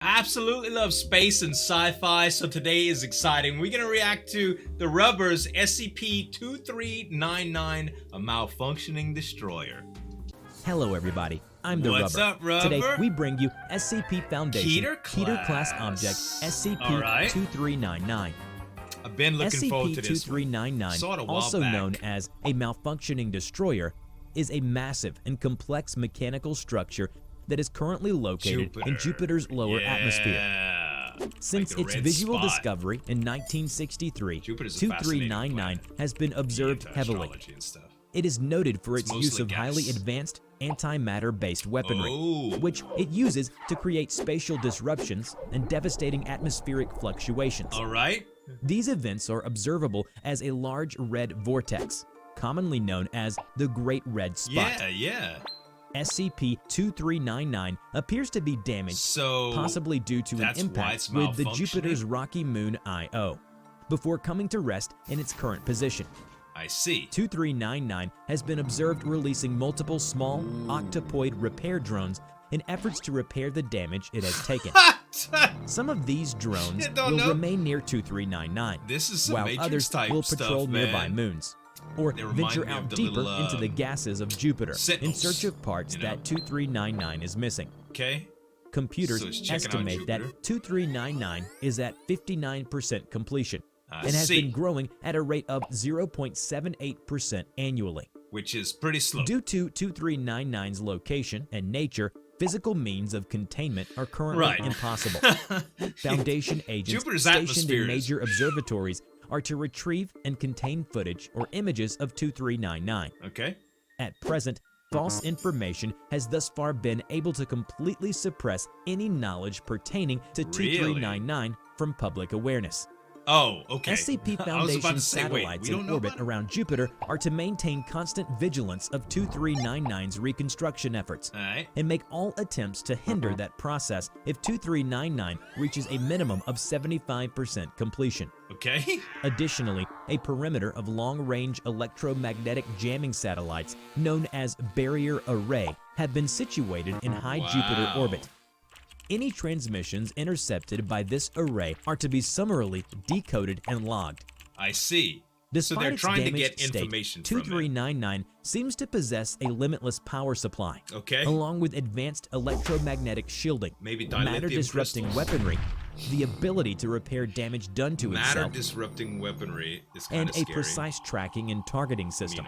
I absolutely love space and sci-fi, so today is exciting. We're going to react to the Rubber's SCP-2399, A Malfunctioning Destroyer. Hello everybody, I'm the What's Rubber. up, Rubber? Today we bring you SCP Foundation Keter class object SCP-2399. I've been looking forward to this one. SCP-2399, also known as A Malfunctioning Destroyer, is a massive and complex mechanical structure that is currently located in Jupiter's lower atmosphere. Since like its visual discovery in 1963, 2399 has been observed heavily. It is noted for its use of highly advanced antimatter-based weaponry, which it uses to create spatial disruptions and devastating atmospheric fluctuations. These events are observable as a large red vortex, commonly known as the Great Red Spot. SCP-2399 appears to be damaged, possibly due to an impact with the Jupiter's rocky moon Io, before coming to rest in its current position. 2399 has been observed releasing multiple small octopoid repair drones in efforts to repair the damage it has taken. Some of these drones will remain near 2399, while others will patrol nearby moons, or venture out deeper into the gases of Jupiter in search of parts that 2399 is missing. Computers estimate that 2399 is at 59% completion and has been growing at a rate of 0.78% annually. Which is pretty slow. Due to 2399's location and nature, physical means of containment are currently impossible. Foundation agents stationed in major observatories are to retrieve and contain footage or images of 2399. At present, false information has thus far been able to completely suppress any knowledge pertaining to 2399 from public awareness. SCP Foundation satellites in orbit around Jupiter are to maintain constant vigilance of 2399's reconstruction efforts and make all attempts to hinder that process if 2399 reaches a minimum of 75% completion. Additionally, a perimeter of long-range electromagnetic jamming satellites known as Barrier Array have been situated in high Jupiter orbit. Any transmissions intercepted by this array are to be summarily decoded and logged. Despite its damaged state, 2399 seems to possess a limitless power supply, along with advanced electromagnetic shielding, matter-disrupting weaponry, the ability to repair damage done to itself, and a precise tracking and targeting system.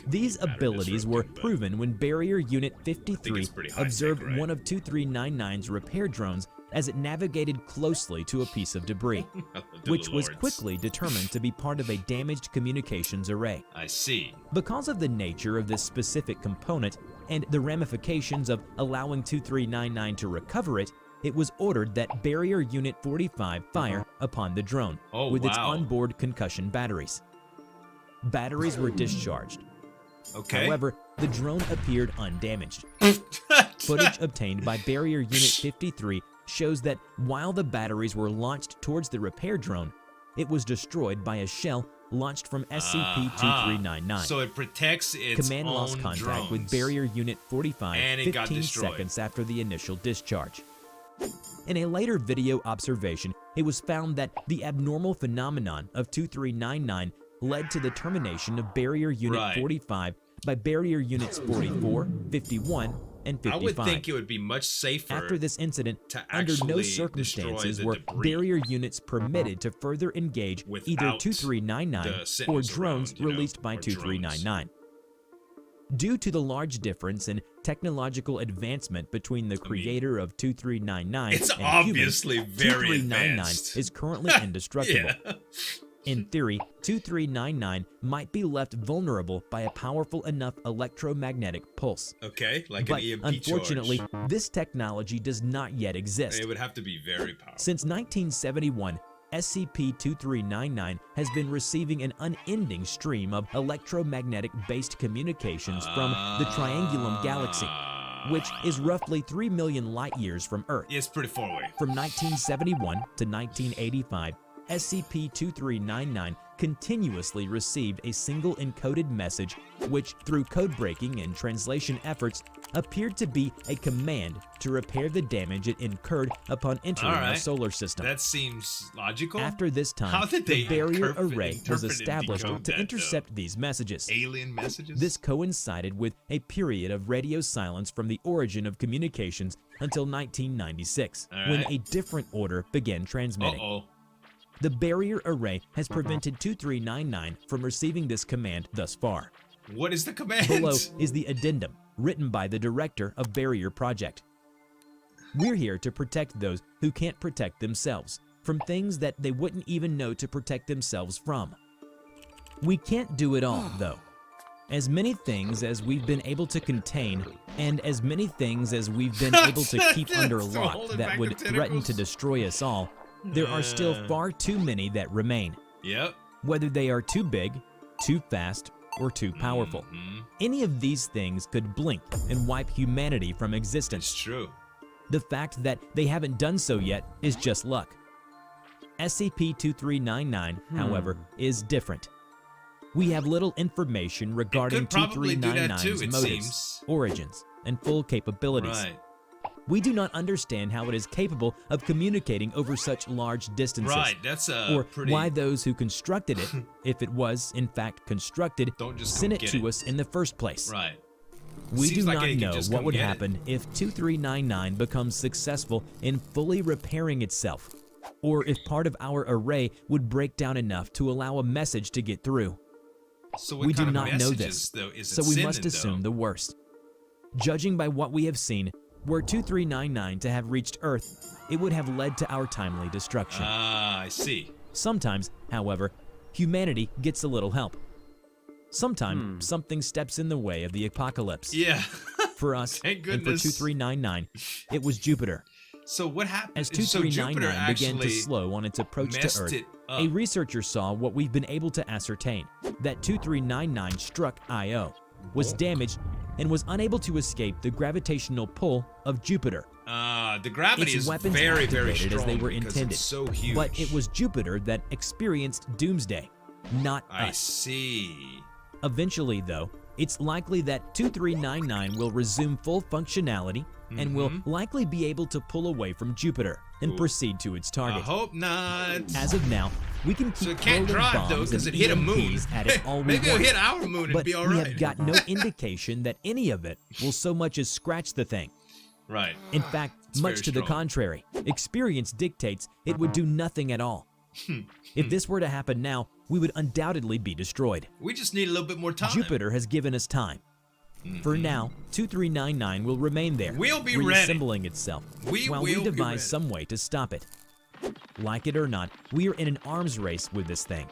These abilities were proven when Barrier Unit 53 observed one of 2399's repair drones as it navigated closely to a piece of debris, which was quickly determined to be part of a damaged communications array. Because of the nature of this specific component and the ramifications of allowing 2399 to recover it, it was ordered that Barrier Unit 45 fire upon the drone with its onboard concussion batteries. Batteries were discharged. However, the drone appeared undamaged. Footage obtained by Barrier Unit 53 shows that while the batteries were launched towards the repair drone, it was destroyed by a shell launched from SCP-2399. So it protects its Command lost contact with Barrier Unit 45 15 seconds after the initial discharge. In a later video observation, it was found that the abnormal phenomenon of 2399 led to the termination of Barrier Unit 45 by Barrier Units 44, 51, and 55. I would think it would be much safer after this incident. Under no circumstances were Barrier Units permitted to further engage with either 2399 or drones released by 2399. Due to the large difference in technological advancement between the creator of 2399 and humans, 2399 is currently indestructible. In theory, 2399 might be left vulnerable by a powerful enough electromagnetic pulse. Like but an EMP unfortunately, this technology does not yet exist. It would have to be very powerful. Since 1971, SCP-2399 has been receiving an unending stream of electromagnetic-based communications from the Triangulum Galaxy, which is roughly 3 million light-years from Earth. It's pretty far away. From 1971 to 1985, SCP-2399 continuously received a single encoded message which, through code breaking and translation efforts, appeared to be a command to repair the damage it incurred upon entering our solar system. That seems logical. After this time, the barrier array was established to intercept these messages. Alien messages? This coincided with a period of radio silence from the origin of communications until 1996, when a different order began transmitting. The barrier array has prevented 2399 from receiving this command thus far. What is the command? Below is the addendum, written by the director of Barrier Project. We're here to protect those who can't protect themselves from things that they wouldn't even know to protect themselves from. We can't do it all, though. As many things as we've been able to contain, and as many things as we've been able to keep under lock that would threaten to destroy us all, there are still far too many that remain. Yep. Whether they are too big, too fast, or too powerful. Any of these things could blink and wipe humanity from existence. It's true. The fact that they haven't done so yet is just luck. SCP-2399, however, is different. We have little information regarding 2399's motives, origins, and full capabilities. Right. We do not understand how it is capable of communicating over such large distances, that's or why those who constructed it, if it was in fact constructed, sent it to us in the first place. We do not know what would happen if 2399 becomes successful in fully repairing itself, or if part of our array would break down enough to allow a message to get through. So we do not know this, so we must assume the worst. Judging by what we have seen, were 2399 to have reached Earth, it would have led to our timely destruction. I see. Sometimes, however, humanity gets a little help. Sometimes something steps in the way of the apocalypse. Yeah. For us, and for 2399, it was Jupiter. So what happened? As 2399 began to slow on its approach to Earth, a researcher saw what we've been able to ascertain, that 2399 struck Io, was damaged, and was unable to escape the gravitational pull of Jupiter. The gravity its is weapons very, activated very strong as they were because intended, it's so huge. but it was Jupiter that experienced doomsday, not us. I see. Eventually, though, it's likely that 2399 will resume full functionality and will likely be able to pull away from Jupiter and proceed to its target. I hope not. As of now, we can keep it can't hurling drive, though, bombs because and it hit a moon. EMPs at it all we Maybe it'll want, hit our moon and but be all we right. have got no indication that any of it will so much as scratch the thing. Right. In fact, It's much very to the strong. contrary, experience dictates it would do nothing at all. If this were to happen now, we would undoubtedly be destroyed. We just need a little bit more time. Jupiter has given us time. For now, 2399 will remain there, We'll be reassembling itself, We while will we be devise ready. some way to stop it. Like it or not, we are in an arms race with this thing.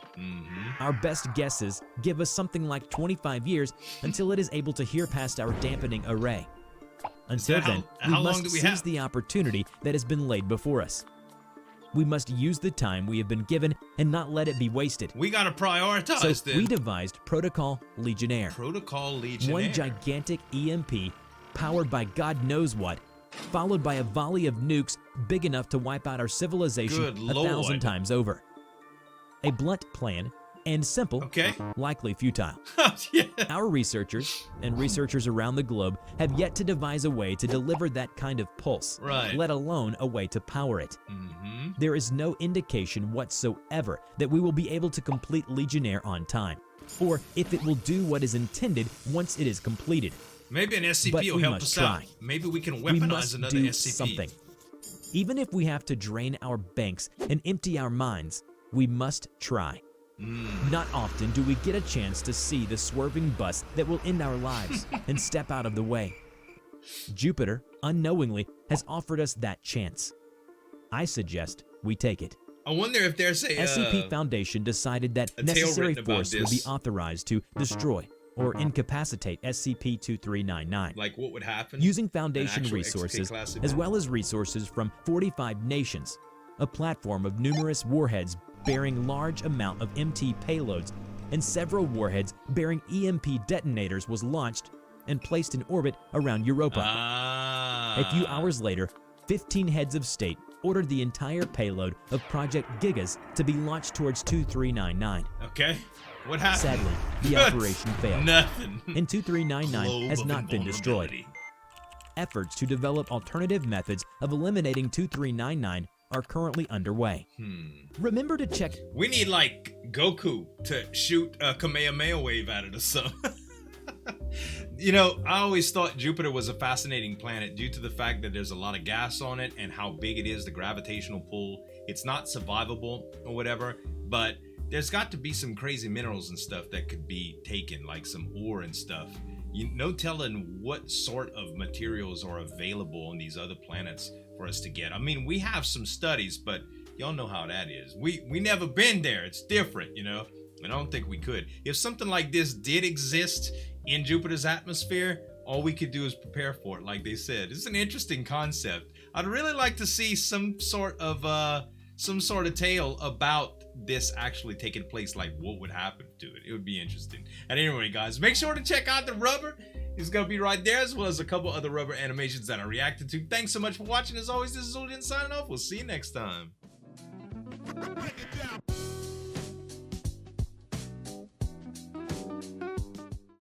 Our best guesses give us something like 25 years until it is able to hear past our dampening array. Until then, how we long must do we seize have? the opportunity that has been laid before us. We must use the time we have been given and not let it be wasted. We gotta prioritize So then. we devised Protocol Legionnaire. Protocol Legionnaire. One gigantic EMP, powered by God knows what, followed by a volley of nukes big enough to wipe out our civilization Good 1,000 Lord. times over. A blunt plan, and simple, likely futile. Yeah. Our researchers, and researchers around the globe, have yet to devise a way to deliver that kind of pulse, let alone a way to power it. There is no indication whatsoever that we will be able to complete Legionnaire on time, or if it will do what is intended once it is completed. Maybe an SCP But will we help must us try. out. Maybe we can We weaponize must another do SCP. something. Even if we have to drain our banks and empty our minds, we must try. Not often do we get a chance to see the swerving bus that will end our lives and step out of the way. Jupiter, unknowingly, has offered us that chance. I suggest we take it. I wonder if there's a SCP Foundation decided that necessary written about force would be this. authorized to destroy or incapacitate SCP-2399. Like what would happen? Using An Foundation actual resources, XK class as event? well as resources from 45 nations, a platform of numerous warheads bearing large amount of MT payloads, and several warheads bearing EMP detonators was launched and placed in orbit around Europa. A few hours later, 15 heads of state, ordered the entire payload of Project Gigas to be launched towards 2399. Okay. What happened? Sadly, the operation failed. Nothing. And 2399 has not been destroyed. Efforts to develop alternative methods of eliminating 2399 are currently underway. Remember to check. We need like Goku to shoot a Kamehameha wave at it or something. You know, I always thought Jupiter was a fascinating planet due to the fact that there's a lot of gas on it and how big it is, the gravitational pull. It's not survivable or whatever, but there's got to be some crazy minerals and stuff that could be taken, like some ore and stuff. No telling what sort of materials are available on these other planets for us to get. I mean, we have some studies, but y'all know how that is. We never been there. It's different, you know? And I don't think we could. If something like this did exist in Jupiter's atmosphere, all we could do is prepare for it, like they said. It's an interesting concept. I'd really like to see some sort of tale about this actually taking place, like what would happen to it. It would be interesting. And anyway, guys, make sure to check out the rubber. It's gonna be right there, as well as a couple other rubber animations that I reacted to. Thanks so much for watching. As always, this is Zueljin signing off. We'll see you next time.